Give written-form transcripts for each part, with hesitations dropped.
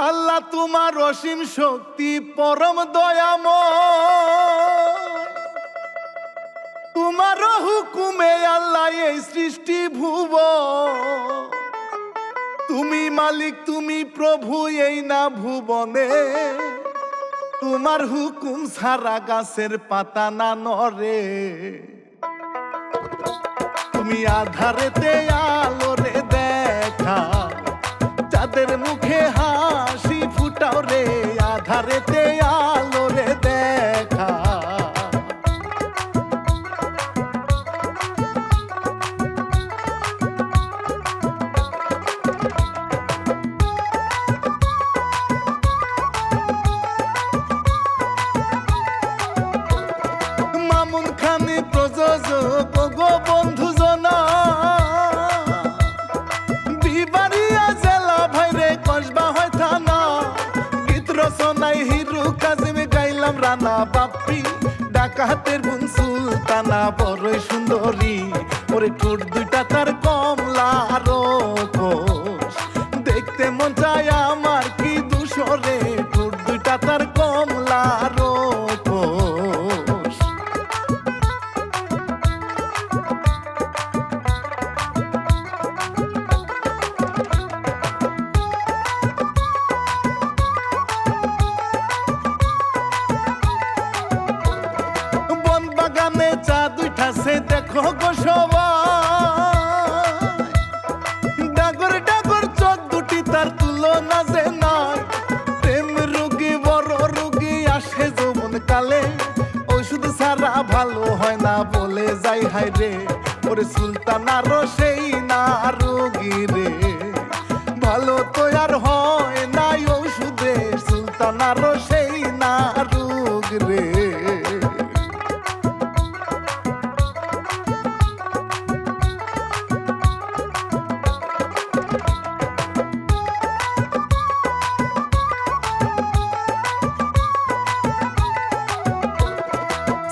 আল্লাহ তোমার অসীম শক্তি পরম দয়াময়, তোমার হুকুমে আল্লাহ এই সৃষ্টি ভুব। তুমি মালিক, তুমি প্রভু এই না ভুবনে, তোমার হুকুম ছাড়া গাছের পাতা না নড়ে। তুমি আধারেতে আলোরে দেখা, যাদের মুখে হাসি ফুটাও রে, আধারেতে আলোরে দেখা। মামুন খানি প্রযোজক গো বন্ধু জনা, বিবাড়িয়া জেলা ভাইরে কসবা হয় থানা। গীত রচনায় হিরু কাজিম, গাইলাম রানা বাপ্পি, ডাকাতের বোন সুলতানা বড়ই সুন্দরী। ওরে ঠোঁট দুইটা তার কমলা রোকস, দেখতে মন চায় আমার কি দুশরে। ঠোঁট দুইটা তার কমলা রোকস। বন বাগানে চা দুইটাছে দেখো গো সবাই, ডাগর ডাগর চোখ দুটি তার তুলনা যে নাই। প্রেম রোগী বড় রোগী আসে যৌবন কালে, ওষুধ ছাড়া ভালো হয় না বলে যাই হায় রে। ওরে সুলতানারও সেই না রোগী রে, ভালো তো আর হয় না ওষুধে। সুলতানারও সেই না রোগ রে।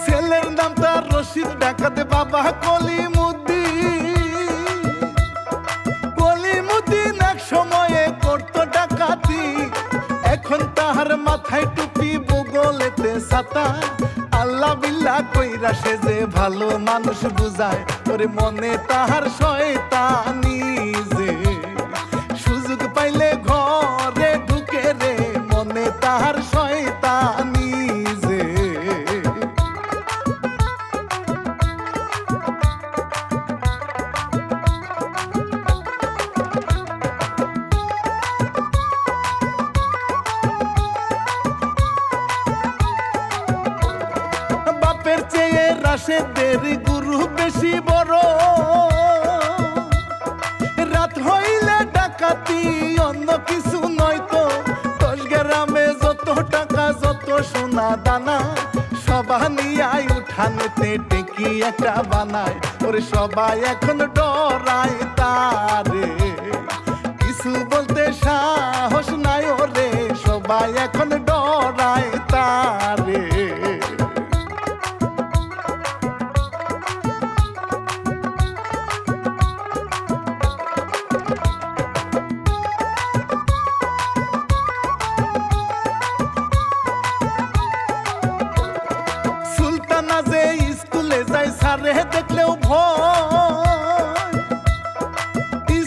ছেলের নাম তার রশিদ, ডাকাতে বাবা কলিমুদ্দিন এক সময়ে করতো ডাকাতি। এখন তাহার মাথায় টুপি, বগলেতে ছাতা। আল্লাহ বিল্লাহ কইরা সে যে ভালো মানুষ বুঝায়, ওরে মনে তাহার শয়তানি যে। সুযোগ পাইলে ঘরে ঢুকে রে, মনে তাহার শয়তানি যে। বাপের চেয়ে রাশেদের গুরু বেশি বড়, রাত হইলে ডাকাতি অন্য কিছু নয়তো। 10 গ্রামে যত টাকা যত সোনা দানা, সবা নিয়াই উঠানেতে টেকি একটা বানায়। ওরে সবাই এখন ডরায় তারে, কিছু বলতে সাহস নাই ওরে। সবাই এখন ডরায় তারে। সুলতানা যে স্কুলে যায় সারে দেখলেও ভয়,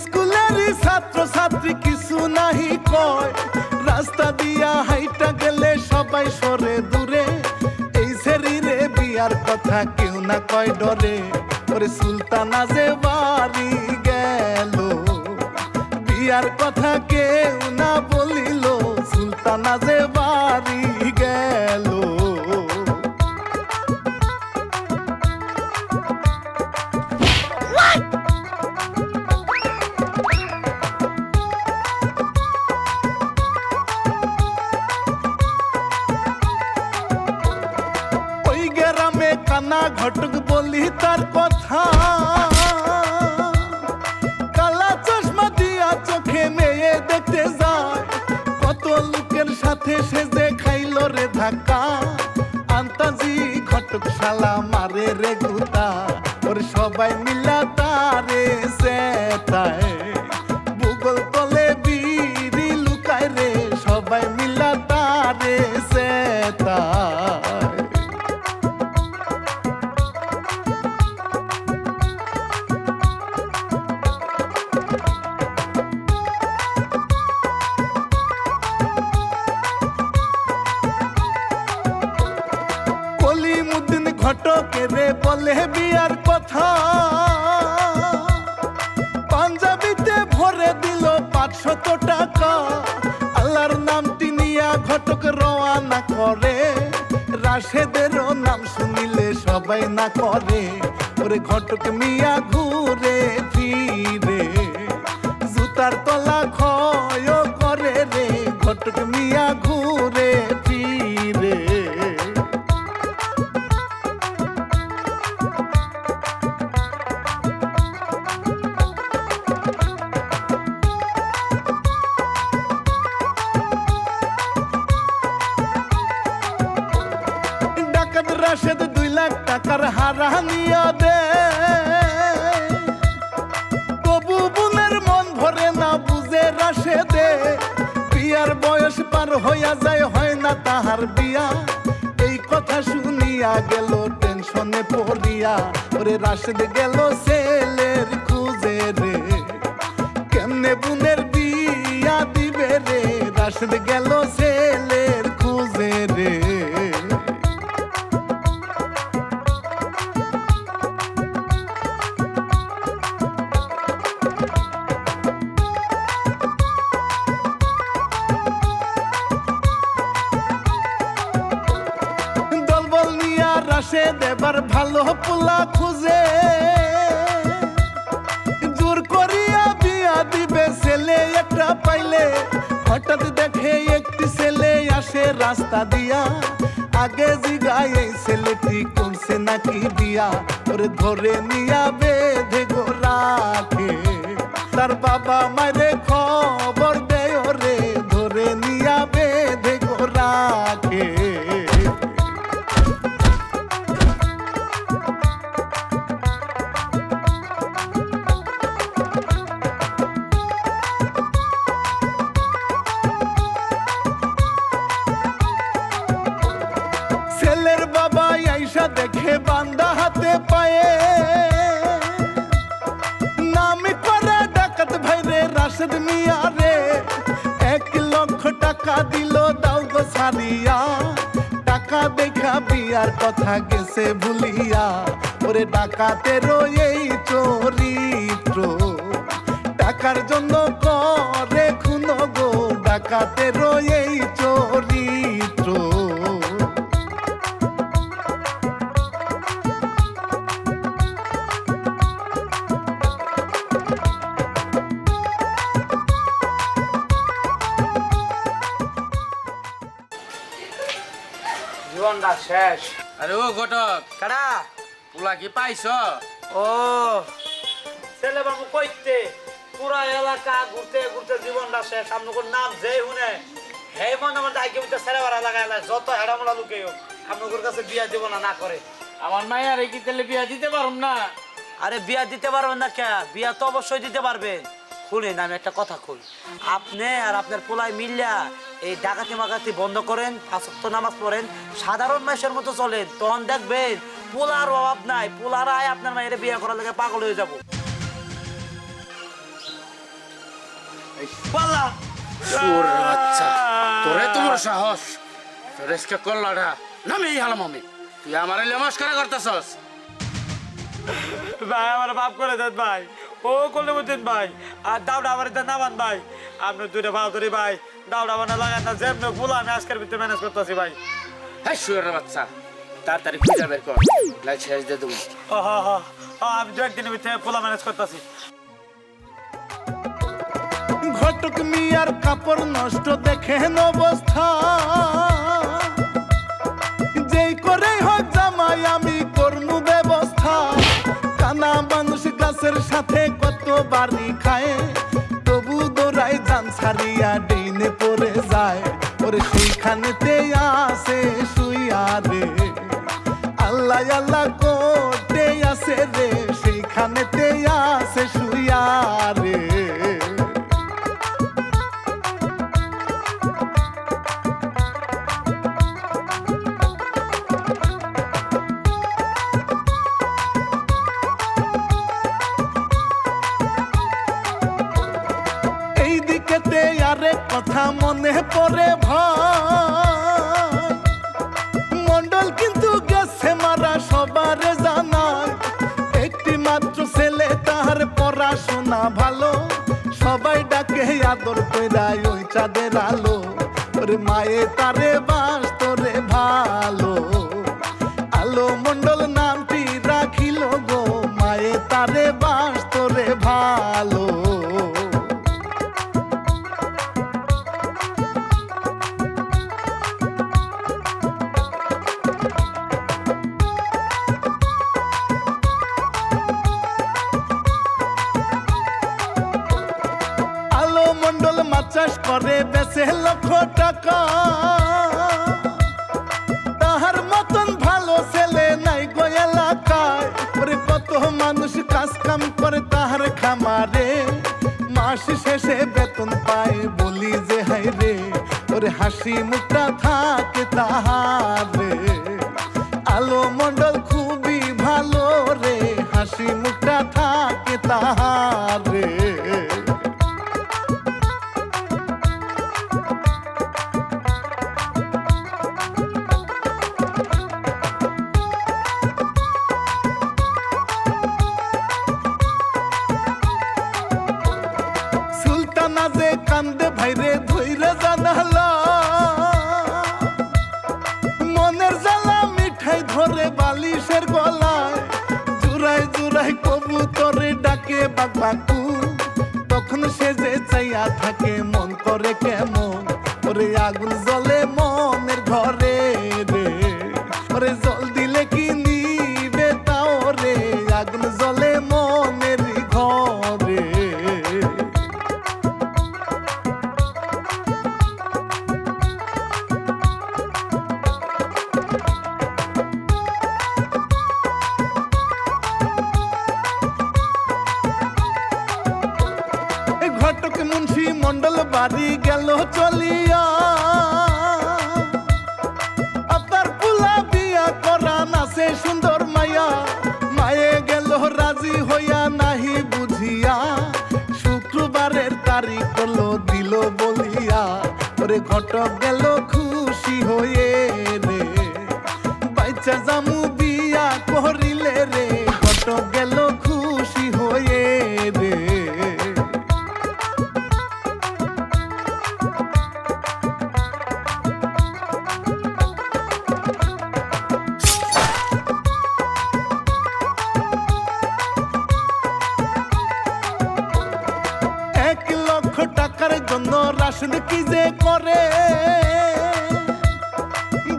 স্কুলের ছাত্র ছাত্রী কিছু নাহি কয়। রাস্তা দিয়া হাইটা গেলে সবাই সরে দূরে, এই শরীরে বিয়ার কথা কেউ না কয় ডরে। ওরে সুলতানা যে বাড়ি গেল, বিয়ার কথা কেউ না বলিল। সুলতানা যে বাড়ি গেল। ওই গ্রামে কানা ঘটক বলি তার কথা, কালা চশমা দিয়া চোখে মেয়ে দেখতে যায়। কত লোকের সাথে সে যে খাইল রে ধাক্কা, আন্তাজি ঘটক শালা মারে রে গুতা। ওর সবাই মিলা তারে সেটায়, ভূগোল তলে বিড়ি লুকায় রে। বলে বিয়ার কথা, পাঞ্জাবিতে ভরে দিল 500 টাকা। আল্লাহর নামটি নিয়া ঘটক রওয়ানা করে, রাশেদেরও নাম শুনিলে সবাই না করে। ওরে ঘটক মিয়া ঘুরে ফিরে জুতার তলা ক্ষয় করে রে, ঘটক মিয়া ঘুরে ফিরে। ডাকাত রাশেদ 2 লাখ টাকার হারানিয়া দে, তবু বোনের মন ভরে না বুঝে রাশেদে। বিয়ার বয়স পার হইয়া যায়, হয় না তাহার বিয়া। এই কথা শুনিয়া গেল টেনশনে পড়িয়া, ওরে রাশেদ গেল ছেলের খুঁজে রে, কেমনে বোনের বিয়া দিবে রে। রাশেদ গেল ছেলের খুঁজে রে। রাশেদ এবার ভালো পোলা খুঁজে, জোর করিয়া বিয়া দিবে ছেলে একটা পাইলে। হঠাৎ দেখে একটি ছেলে আসে রাস্তা দিয়া, আগে জিগায় এই ছেলেটি করছে নাকি বিয়া। ওরে ধরে নিয়া বেঁধে গো রাখে, তার বাবা মারে খবর দেয় রে, ধরে নিয়া বেঁধে গো রাখে। ছেলের বাবা আইসা দেখে বান্দা হাতে পায়ে, নাম করে ডাকাত ভাইরে রাশেদ মিয়া রে। 1 লক্ষ টাকা দিল দাও গো সারিয়া, টাকা দেখা বিয়ার কথা গেছে ভুলিয়া। ওরে ডাকাতেরও এই চরিত্র, টাকার জন্য করে খুন গো, ডাকাতেরও এই চরিত্র। জীবনটা শেষ। আরে ও ঘটক, কারা? পোলা কি পাইছ? ও ছেলে বাবু কইতে পুরা এলাকা ঘুরতে ঘুরতে জীবনটা শেষ। আপনার নাম যে শুনে হে মনে মনে আগে বুঝতে ছেলে বাড়া লাগাই যত হেডামলা লোকে আপনার কাছে বিয়া দিব না করে। আমার মায়ের কি তাহলে বিয়া দিতে পারুম না? আরে বিয়া দিতে পারবেন না কে? বিয়া তো অবশ্যই দিতে পারবেন। শুনেন আমি একটা কথা কই, আপনি আর আপনার পোলাই মিল্লা এই ডাকাতি মাকাতি বন্ধ করেন, 5 ওয়াক্ত নামাজ পড়েন, সাধারণ মানুষের মতো চলেন, তখন দেখবেন পোলার অভাব নাই। পোলার আয় আপনার মায়ের বিয়ে করার লেগে পাগল হয়ে যাব। পাল্লা বাচ্চা, তোরে তোমার সাহস, তোর এসকে করলাটা নামে হালাম আমি। তুই আমার নমস্কার করতেছস? ভাই আমার মাফ করে দেন ভাই, ও করলে বুঝতেন ভাই। আর দাউডা আমার নামান ভাই, আপনি 2টা ভাও ধরি ভাই, দাউডা বানা লাগান না, যেমন বলো আমি আজকের ভিতরে ম্যানেজ করতেছি ভাই। হ্যাঁ শুয়ার বাচ্চা, তাড়াতাড়ি খুঁজে বের কর, লাই শেষ দিয়ে দেবো। আমি 2 একদিনের ভিতরে পোলা ম্যানেজ করতেছি। ঘটক মিয়ার কাপড় নষ্ট দেখেন অবস্থা, যেই করে হোক জামাই আমি করমু ব্যবস্থা। কানা মানুষ গাছের সাথে কত বাড়ি খায়, তবু দৌড়ায় জান ছাড়িয়া ডেইনে পড়ে যায়। ওরে সেইখানেতে আসে শুইয়া রে, আল্লাহ আল্লাহ করতে আসে রে, সেইখানেতে আসে শুইয়া রে। এইদিকেতে আরেক কথা মনে পড়ে ভাই, আদর কইরাই ওই চাঁদের আলো, ওরে মায়ে তারে বাস তোরে ভালো। আলো মণ্ডল নামটি রাখিল গো, মায়ে তারে বাস তোরে ভালো। আলো মণ্ডল মাছ চাষ করে বেচে লক্ষ টাকা, তাহার মতন ভালো ছেলে নাই গো এলাকায়। ওরে কত মানুষ কাজ কাম করে তাহার খামারে, মাস শেষে বেতন পায় বলি যে হাই রে, ওরে হাসি মুখটা থাকে তাহারে। আলো মণ্ডল খুবই ভালো রে, হাসি মুখটা থাকে তাহারে। সুলতানা যে কান্দে ভাইরে ধইরে জানালা, মনের জ্বালা মিঠাই ধরে বালিশের গলায়, জুড়াই জুড়াই কবুতরে ডাকে বাকবাকু। তখন সে যে চাইয়া থাকে মন করে কেমন, ওরে আগুন জ্বলে মনের ঘরে রে, ওরে জল দিলে কি নিবে তাও রে, আগুন জ্বলে মনের ঘরে। ঘটক মুন্সি মণ্ডল বাড়ি গেল চলিয়া, আপনার পুলা বিয়া করা নাচে সুন্দর মায়া। মায়ে গেল রাজি হইয়া নাহি বুঝিয়া, শুক্রবারের তারিখ হলো দিল বলিয়া, ওরে ঘটক গেল খুশি হয়ে রে, বাইচা জামু বিয়া করিলে রে, ঘটক গেল খুশি হয়ে রে। টাকার জন্য রাশন কি যে করে,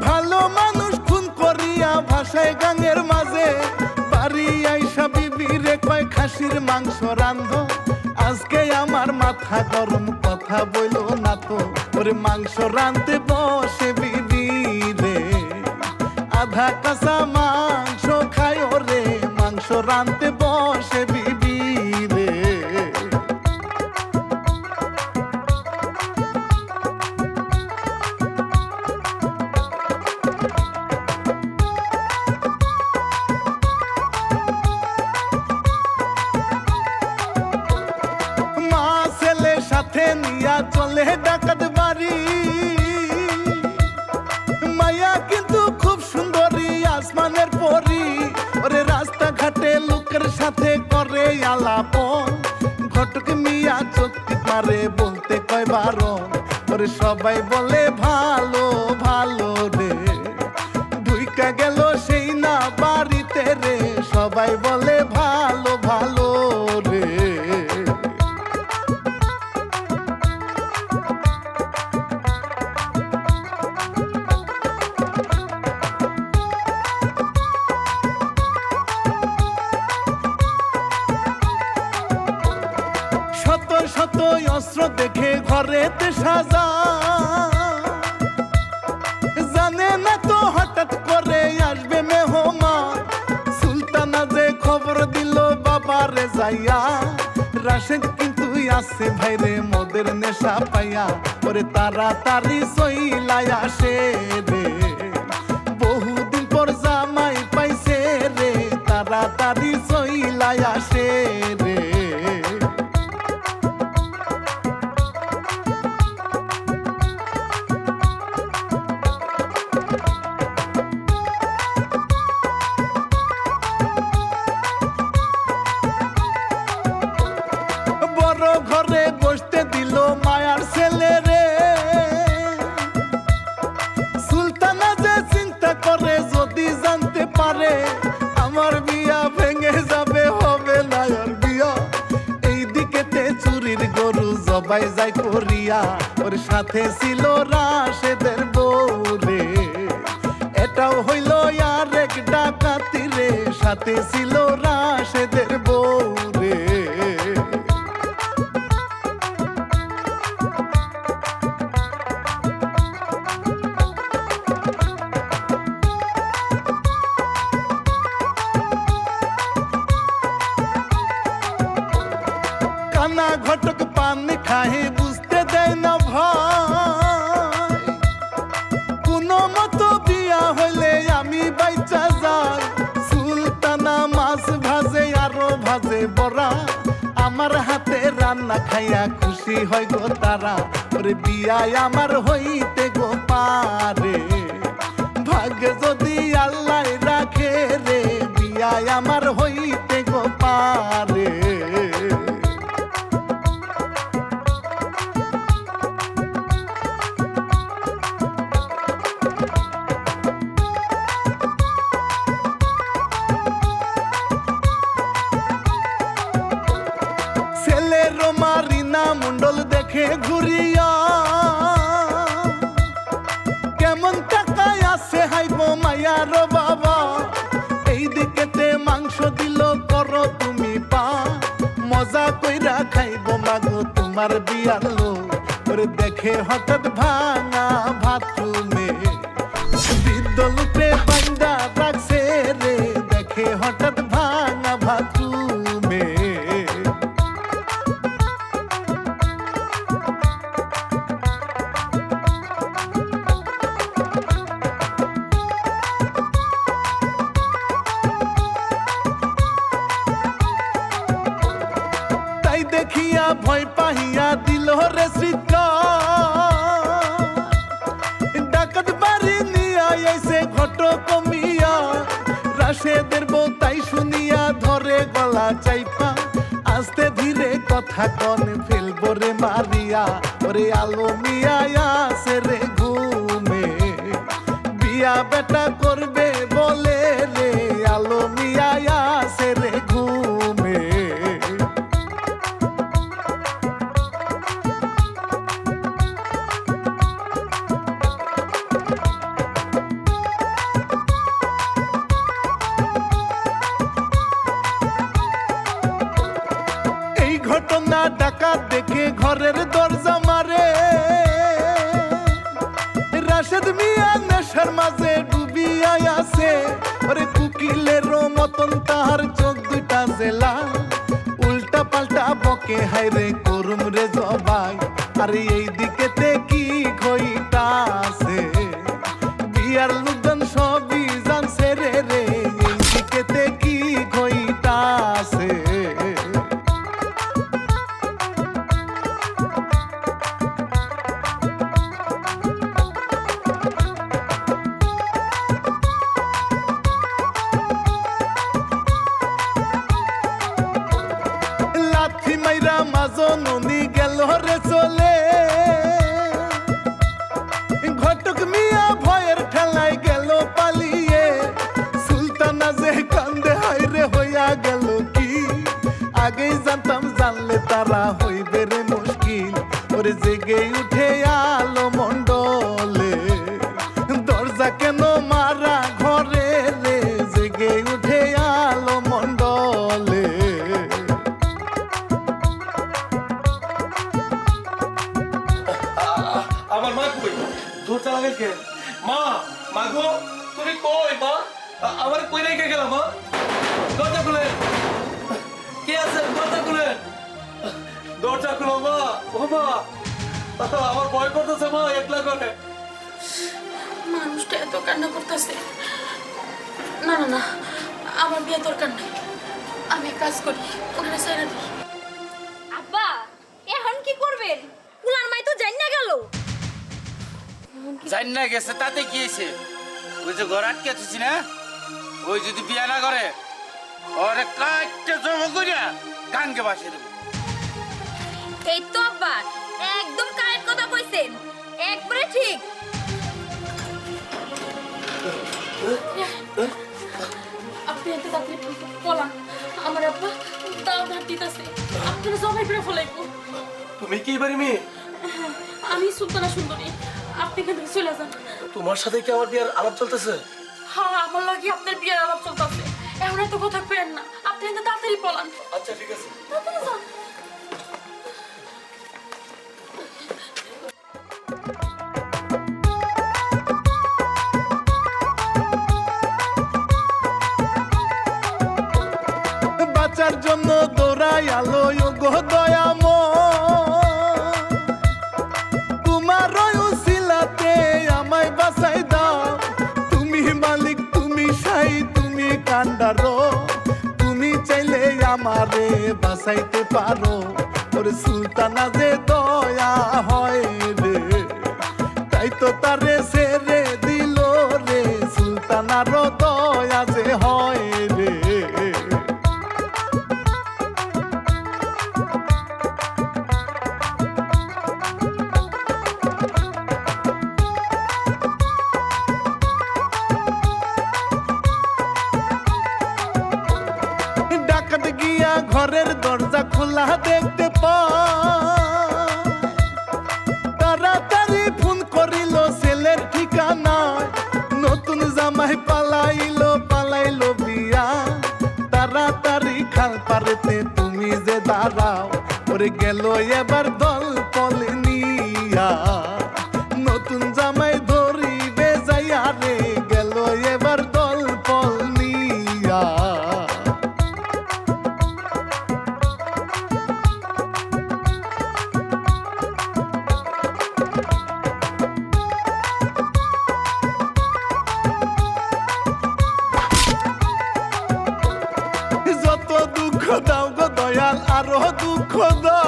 ভালো মানুষ খুন করিয়া ভাষায় গাঙের মাঝে। বাড়ি আইসা বিবিরে কয় খাসির মাংস রান্ধ, আজকে আমার মাথা গরম কথা বইল না তো, ওরে মাংস রান্ধতে বসে বিবি রে, আধা কাঁচা মাংস খায় রে, মাংস রান্ধতে বসে বিবি রে। সাথে নিয়া চলে ডাকাত বাড়ি, মায়া কিন্তু খুব সুন্দরী আসমানের পরি, ওরে রাস্তাঘাটে লোকের সাথে করে আলাপন। ঘটক মিয়া চোখটি মারে বলতে কয় বারণ, ওরে সবাই বলে ভালো ভালো রে, ঢুইকা গেল সেই না বাড়িতে রে, সবাই বলে ভালো ভালো রে। শত শত অস্ত্র দেখে ঘরেতে সাজা, জানে না তো হঠাৎ করে আসবে মেহমান। সুলতানা যে খবর দিল বাবারে যাইয়া, রাশেদ কিন্তু আসছে ভাইরে মদের নেশা পাইয়া, ওরে তাড়াতাড়ি চইলাই আসে রে, বহুদিন পর জামাই পাইছে রে, তাড়াতাড়ি চইলাই আসে রে। ঘরে বসতে দিল সবাই যায় করিয়া ওর সাথে ছিল রাশেদের বউরে এটাও হইল আর এক ডাকাতি রে সাথে ছিল রাশেদের বউরে কানা ঘটক পান খাহে বুঝতে দেয় না ভাই কোনো মতো বিয়া হইলে আমি বাইচা যাই সুলতানা মাছ ভাজে আরো ভাজে বড়া আমার হাতে রান্না খাইয়া খুশি হয় গো তারা ওরে বিয়ায় আমার হইতে গো পারে ভাগ্যে যদি আল্লাহ রাখে রে বিয়ায় আমার হইতে গো পারে মারিনা মন্ডল দেখে ঘুরিয়া কেমন টাকায় আছে হাইবো মায়ার বাবা এই দিকেতে মাংস দিল করো তুমি পা মজা কইরা খাইবো মাগো তোমার বিয়ার লোক ওরে দেখে হঠাৎ ভাঙা বাথরুমে বৃদ্ধ লোকে বান্দা রাখছে রে দেখে হঠাৎ ভাঙা বাথরুমে দেখিয়া ভয় পাহিয়া দিল রে শ্রীকা ডাকাত বাড়ি নিয়া আইছে ঘট কমিয়া রাশেদের বউ তাই শুনিয়া ধরে গলা চাইপা আস্তে ধীরে কথা কন ফেলবো রে মারিয়া ওরে আলো মিয়া আসে রে ঘুমে বিয়া বেটা করবে বলে রে আলো মিয়া আসে রে ঘুমে ঘটনা ডাকাত দেখে ঘরের দরজা মারে রাশেদ মিয়া নেশার মাঝে ডুবিয়া আছে ওরে কুকিলের মতন তাহার চোখ দুইটা জেলা উল্টা পাল্টা বকে হাইরে করুম রে জবাই আরে এই দিকেতে কি খইটা আছে বিয়ার লোকজন সবই জানছে রে রে এই দিকেতে কি খইটা আছে মাজননি গেল রে চলে ঘটক মিয়া ভয়ের ঠেলায় গেল পালিয়ে সুলতানা যে কান্দে হাইরে হইয়া গেল কি আগেই জানতাম জানলে তারা হইবে রে মুশকিল ওরে জেগে উঠে আলো মন্ডলে দরজা কেন মারা ঘরে রে জেগে উঠে আলো মন্ডলে আমার মা কই দূর চলা গেল কে মা মাগো তুমি কই মা আমার কই রেখে গেল মা দরজা খুলে কে আছে দরজা খুলো মা ও মা আমার ভয় করতেছে মা একলা করে মানুষটা এত কান্না করতেছে না না না আমার বিয়ে দরকার নাই আমি এক কাজ করি ওখানে সাইরা দিই আব্বা এখন কি করবেন উলার মাই তো জান না গেল জান না গেছে তাতে কি হয়েছে ওই যে ঘর আটকে আছিস না ওই যদি বিয়া না করে ওরে কাটতে জমা করিয়া গানকে বাসিয়ে দেবো এই তো আব্বা একদম কারেক্ট কথা কইছেন একবারে ঠিক আপনি এত তাড়াতাড়ি পলান আমার আব্বা দাও ধার দিতেছে আপনারা সবাই করে ফলাইবো তুমি কি এবারে মেয়ে? আমি সুলতানা সুন্দরী, আপনি এখান থেকে চলে যান। তোমার সাথে কি আমার বিয়ার আলাপ চলতেছে? হ্যাঁ, আমার লাগে আপনার বিয়ের আলাপ চলতেছে। এখন এত কথা পেন না, আপনি এখান থেকে তাড়াতাড়ি পলান। আচ্ছা ঠিক আছে। তাড়াতাড়ি যান। বাঁচার জন্য দৌড়াই আলো গো দয়াম, তোমার উসিলাতে আমায় বাঁচাই দাও। তুমি মালিক, তুমি সাই, তুমি কান্ডারো, তুমি চাইলে আমারে বাঁচাইতে পারো। ওরে সুলতানা যে দয়া হয় রে, তাই তো তারে ছেড়ে দিল রে, সুলতানারও দয়া যে হয় রে। ডাকাত গিয়া ঘরের দরজা খোলা দেখতে পায়, তাড়াতাড়ি ফোন করিল ছেলের ঠিকানা। নতুন জামাই পালাইলো বিয়া, তাড়াতাড়ি খাল পারেতে তুমি যে দাঁড়াও। ওরে গেল এবার দল পল নিয়া, নতুন জামাই ধরিবে যাইয়া রে, গেল এবার দল পল নিয়া। যত দুঃখ দাও গো দয়াল, আরো দুঃখ দাও,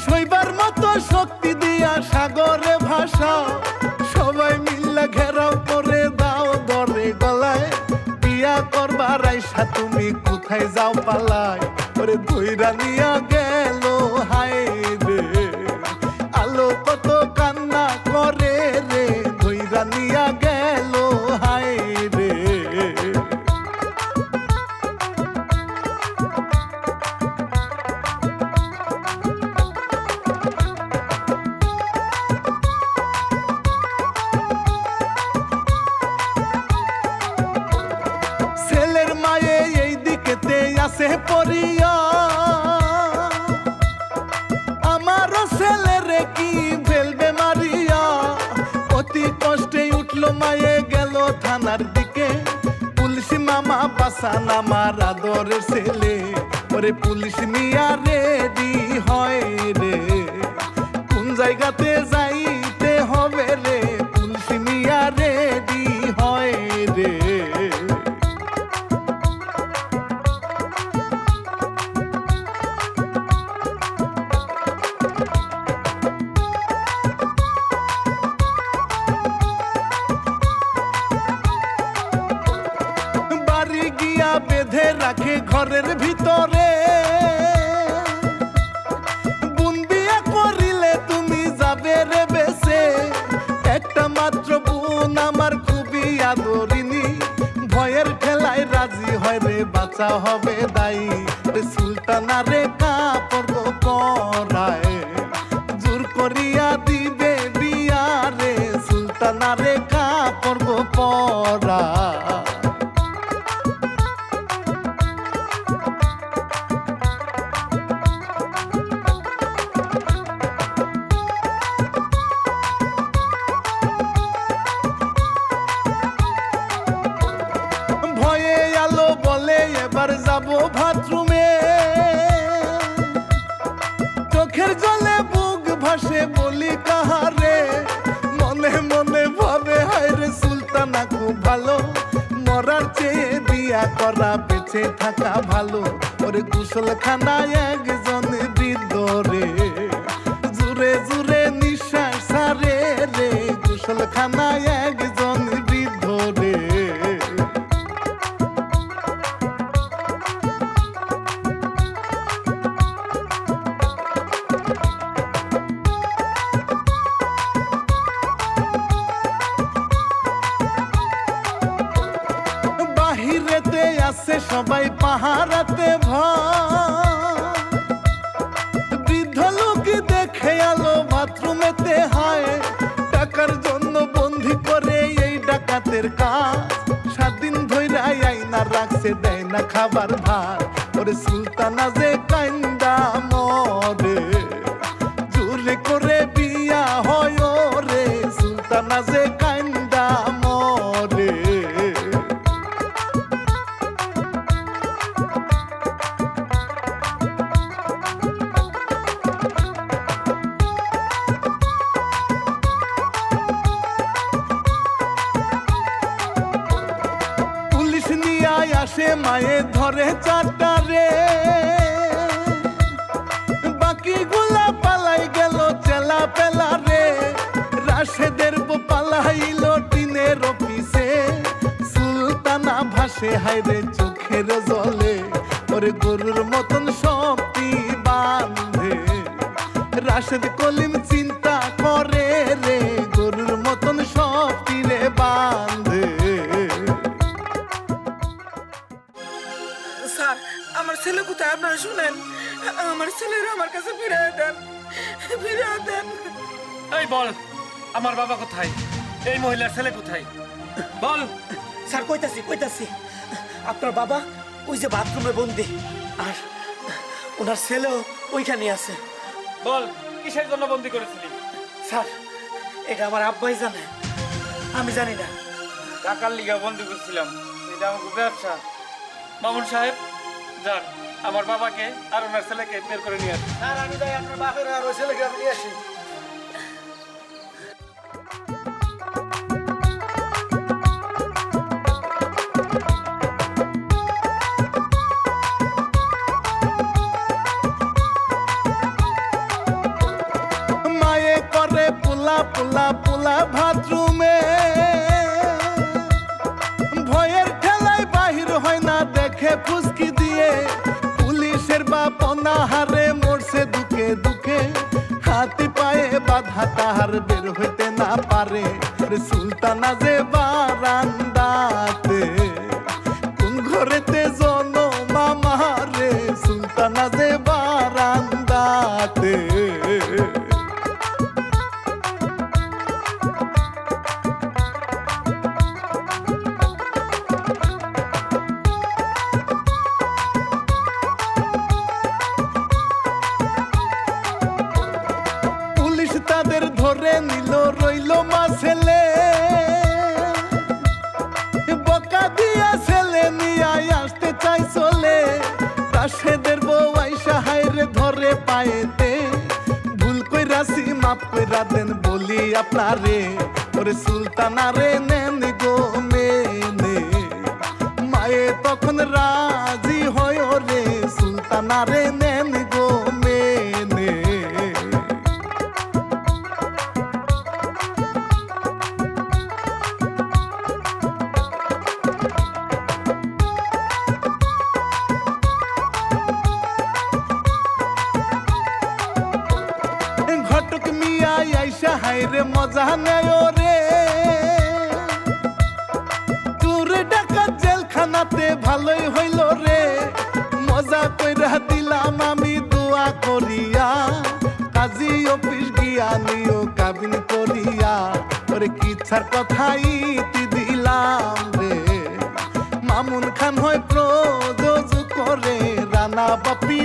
সইবার মতো শক্তি দিয়া সাগরে ভাষা। সবাই মিল্লা ঘেরাও করে দাও ধরে গলায়, বিয়া করবার আইসা তুমি কোথায় যাও পালায়। ওরে ধইরা নিয়া গেল হায় রে, আলো কত কান্না করে রে, ধইরা নিয়া গেল হায় রে। ছেলের মায়ে এই দিকেতে আসে পড়িয়া, আমারও ছেলেরে কি ফেলবে মারিয়া। অতি কষ্টে উঠলো মায়ে গেল থানার দিকে, পুলিশ মামা বাসান আমার আদরের ছেলে। ওরে পুলিশ মিয়া রেডি হয় রে, কোন জায়গাতে যাইতে হবে রে, পুলিশ মিয়া রেডি হয় রে। বাড়ি গিয়া বেঁধে রাখে ঘরের ভিতরে, বোন বিয়া করিলে তুমি যাবে রে বেসে। একটা মাত্র বোন আমার খুবই আদরিনী, ভয়ের ঠেলায় রাজি হয় রে, বাঁচা হবে দায়ী। সুলতানা রে কাপড় পরায়, জোর করিয়া দিবে বিয়া রে, সুলতানা রে কাপড় পরা। ভয়ে আলো বলে এবার যাব বাথরুমে, চোখের জলে বুক ভাসে বলি কাহারে। মনে মনে ভাবে হায় রে, সুলতানা খুব ভালো, মরার চেয়ে বিয়া করা বেঁচে থাকা ভালো। ওরে গোসলখানায় একজন বৃদ্ধ রে, জুড়ে জুড়ে নিঃশ্বাস ছাড়ে রে, গোসলখানায় একজন বৃদ্ধ রে। বাহিরেতে আছে সবাই পাহারাতে ভয়, কাছে দেয় না খাবার ভাত, ওরে সুলতানা যে কান্দা মরে, জোরে করে বিয়া হয় রে সুলতানা যে কান্দা মরে। পুলিশ নিয়ে আসে মায়ে ধরে চাটারে, বাকি গুলা পালাই গেল চেলা পেলা রে, রাশেদের পালাইল টিনের অফিসে, সুলতানা ভাসে হাইরে চোখের জলে, ওরে গরুর মতন শক্তি বাঁধে, রাশেদ কলিম চিন্তা করে রে গরুর মতন শক্তি রে বাঁধে। স্যার আমার ছেলে কোথায় আপনারা শুনেন, আমার ছেলের আমার কাছে ফিরিয়ে দেন, ফিরিয়ে দেন। এই বল, আমার বাবা কোথায়? এই মহিলার ছেলে কোথায়? বল। স্যার কইতাছি আপনার বাবা ওই যে বাথরুমে বন্দি, আর ওনার ছেলেও ওইখানে আছে। বল, কিসের জন্য বন্দি করেছিলি? স্যার এটা আমার আব্বাই জানে, আমি জানি না। টাকার লিগা বন্দি করছিলাম, এটা আমাকে ব্যবসা। মামুন সাহেব যান, আমার বাবাকে আর ওনার ছেলেকে বের করে নিয়ে আসুন। স্যার আমি যাই আপনার বাপের আর ওই ছেলেকে আমি নিয়ে আসি। মায়ে করে পোলা পোলা পোলা বাথরুমে, ভয়ের ঠেলায় বাহির হয় না দেখে ফুসকি দিয়ে, পুলিশের বাপ অনাহারে মরছে দুঃখে দুঃখে, হাতি পায়ে বাধা তাহার বের হইতে না পারে, সুলতানা যে বারান্দাতে, কোন ঘরেতে জনমা মারে, সুলতানা যে বারান্দাতে। পুলিশ তাদের ধরে নিল, রইল মা ছেলে, বকা দিয়া ছেলে নিয়ে আসতে চাই চলে, রাশেদের বউ আইসা হাইরে ধরে পায়েতে, ভুল কইরাছি মাপ কইরা দেন বলি আপনারে, ওরে সুলতানা রে নেন গো মেনে, মায়ে তখন রাজি হয় রে সুলতানা রে নেন গো মেনে। ঘটক মিয়া আইসা হাইরে মজা নেয় রে, চুরে ডাকাত জেলখানাতে ভালোই হইল রে, মজা কইরা দিলাম আমি দোয়া করিয়া, কাজী অফিস গিয়া নিও কাবিন করিয়া, ওরে কিচ্ছার কথাই দিলাম রে, মামুন খান হয় প্রযোজক করে রানা বাপি।